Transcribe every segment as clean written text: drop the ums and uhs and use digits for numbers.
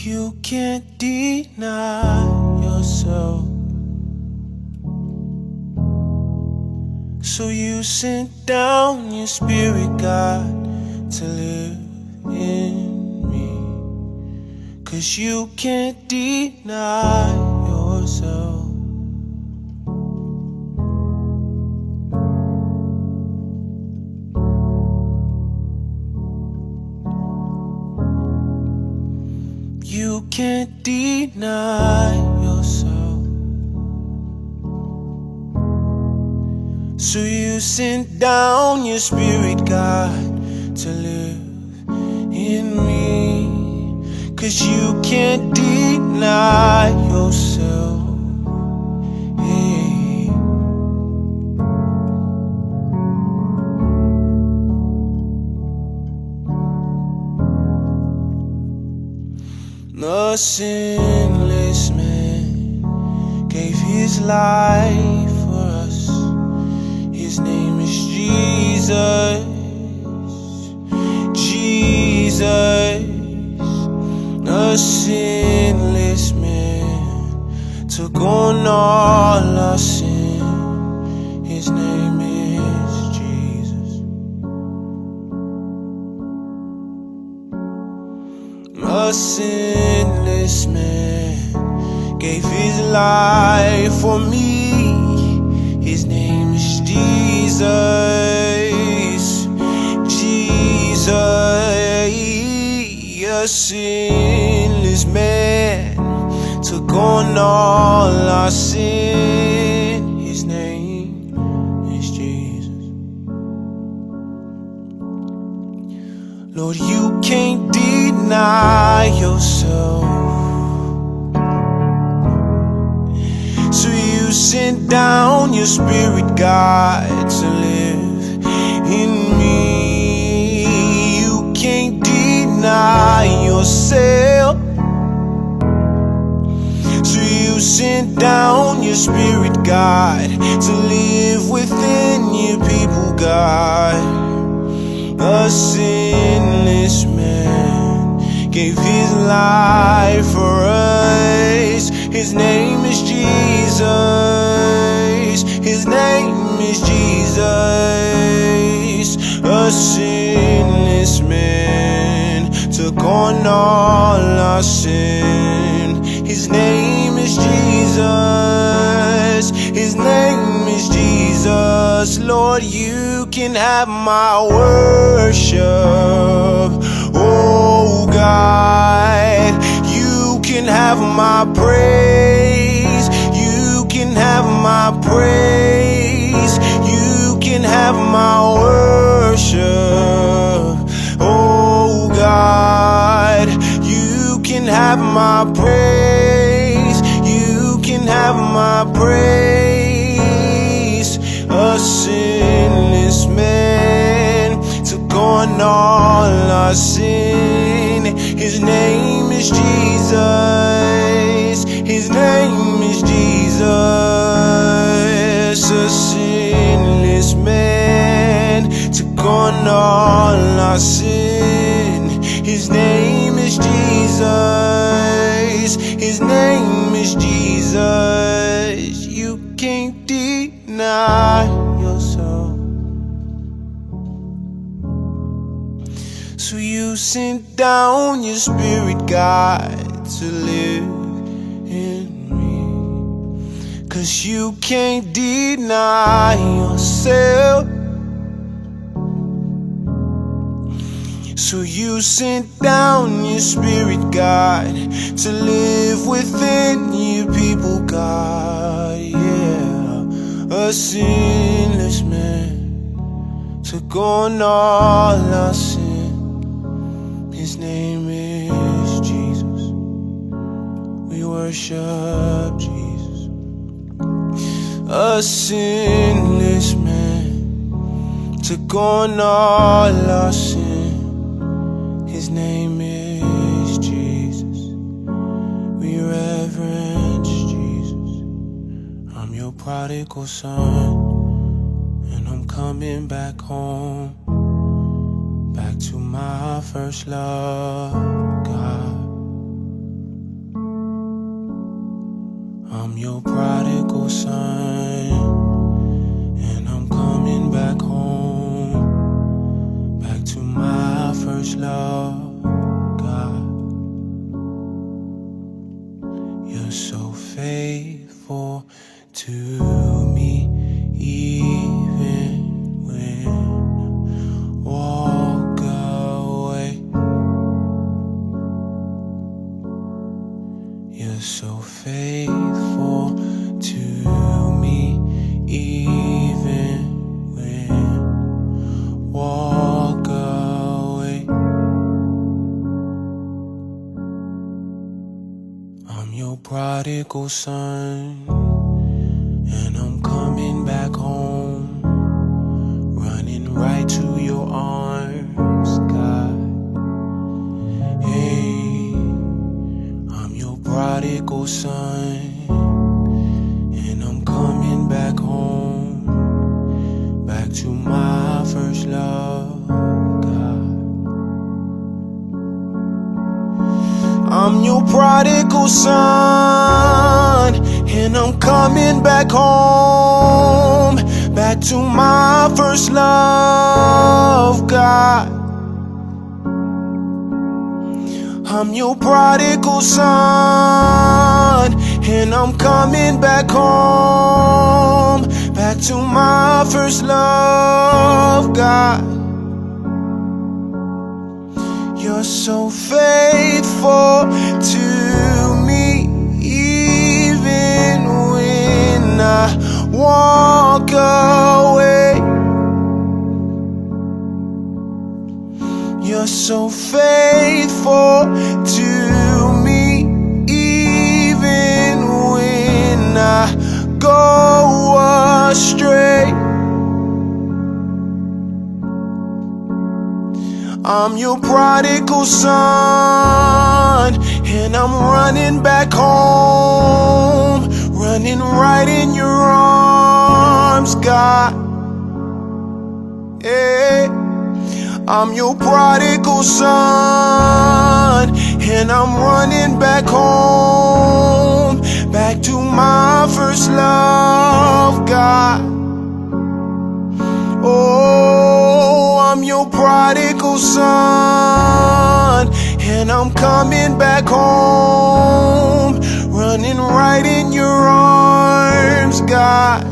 You can't deny yourself. So you sent down your spirit, God, to live in me. 'Cause you can't deny yourself. You can't deny yourself. So you sent down your spirit, God, to live in me. 'Cause you can't deny yourself. Hey. The sinless man gave his life for us. His name is Jesus. Jesus. The sinless man took on all our sin. His name is Jesus. A sinless man gave his life for me. His name is Jesus. Jesus. A sinless man took on all our sin. His name is Jesus. Lord, you can't deny yourself. So you sent down your spirit, God, to live in me. You can't deny yourself. So you sent down your spirit, God, to live within your people, God. A sinless man gave his life for us. His name is Jesus. His name is Jesus. A sinless man took on all our sin. His name is Jesus. His name is Jesus. Lord, you can have my worship. Oh God, you can have my praise. You can have my praise. You can have my worship. Oh God, you can have my praise. You can have my praise. A sinless man took on all our sin. His name is Jesus. His name is Jesus. A sinless man took on all our sin. His name is Jesus. His name is Jesus. You can't deny yourself. So you sent down your spirit, God, to live in me. 'Cause you can't deny yourself. So you sent down your spirit, God, to live within your people, God. Yeah, a sinless man took on all our sin. His name is Jesus. We worship Jesus. A sinless man took on all our sin. His name is Jesus. We reverence Jesus. I'm your prodigal son, and I'm coming back home, back to my first love, God. prodigal son, and I'm coming back home, back to my first love. God, you're so faithful to me, even when I walk away. You're so faithful to me, even when I walk away. I'm your prodigal son, and I'm coming back home, running right to your arms, God. Hey, I'm your prodigal son, and I'm coming back home, back to my first love, God. I'm your prodigal son, and I'm coming back home, back to my first love, God. I'm your prodigal son, and I'm coming back home, back to my first love, God. You're so faithful to me, even when I walk away. You're so faithful to me, even when I go astray. I'm your prodigal son, and I'm running back home, running right in your arms, God. Hey. I'm your prodigal son, and I'm running back home, back to my first love, God. Oh, I'm your prodigal son, and I'm coming back home, running right in your arms, God.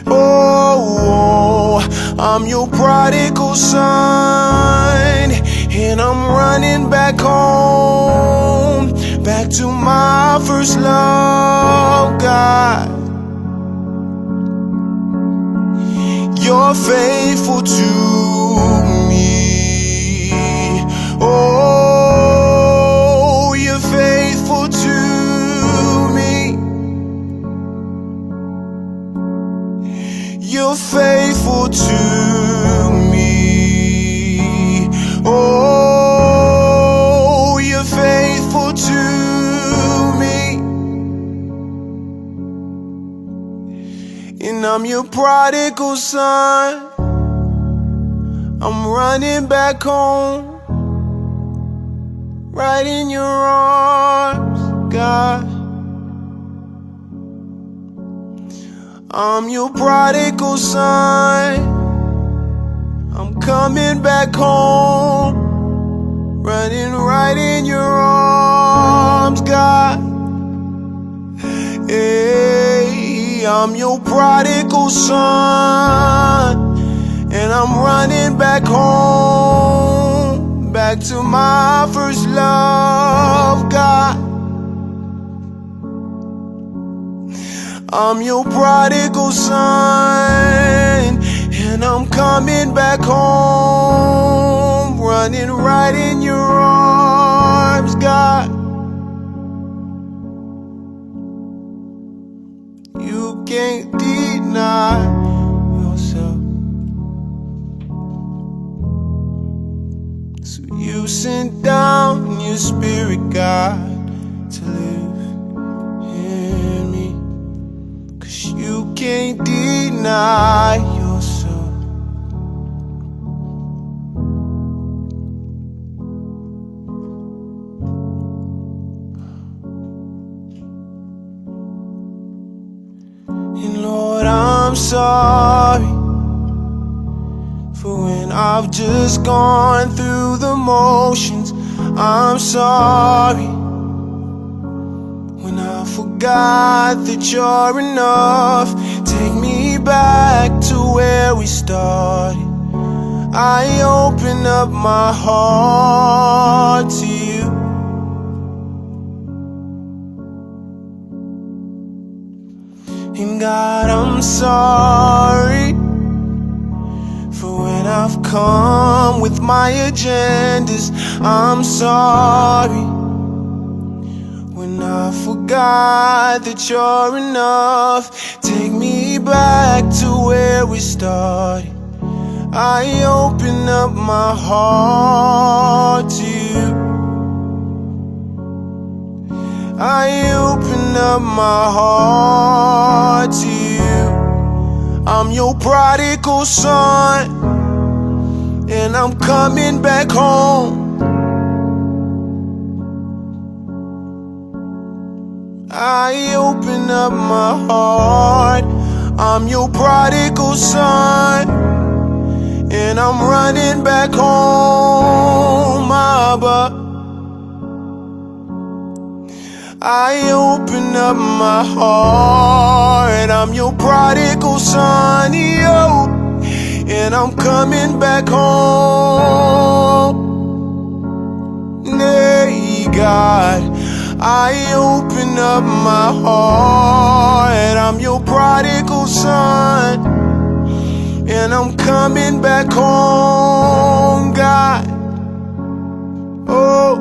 Oh, I'm your prodigal son, and I'm running back home, back to my first love, God. You're faithful to me. Oh, you're faithful to me. You're faithful to me. Oh, you're faithful to me. And I'm your prodigal son. I'm running back home, right in your arms, God. I'm your prodigal son. I'm coming back home, running right in your arms, God. Hey, I'm your prodigal son, and I'm running back home, back to my first love, God. I'm your prodigal son, and I'm coming back home, running right in your arms, God. You can't deny yourself, so you sent down your spirit, God, to live in me. 'Cause you can't deny yourself. I'm sorry for when I've just gone through the motions. I'm sorry when I forgot that you're enough. Take me back to where we started. I open up my heart to you. And God, I'm sorry for when I've come with my agendas. I'm sorry when I forgot that you're enough. Take me back to where we started. I open up my heart to you. I open up my heart to you. I'm your prodigal son, and I'm coming back home. I open up my heart. I'm your prodigal son, and I'm running back home, Abba. I open up my heart. I'm your prodigal son, yo, and I'm coming back home. Hey, God, I open up my heart. I'm your prodigal son, and I'm coming back home, God. Oh.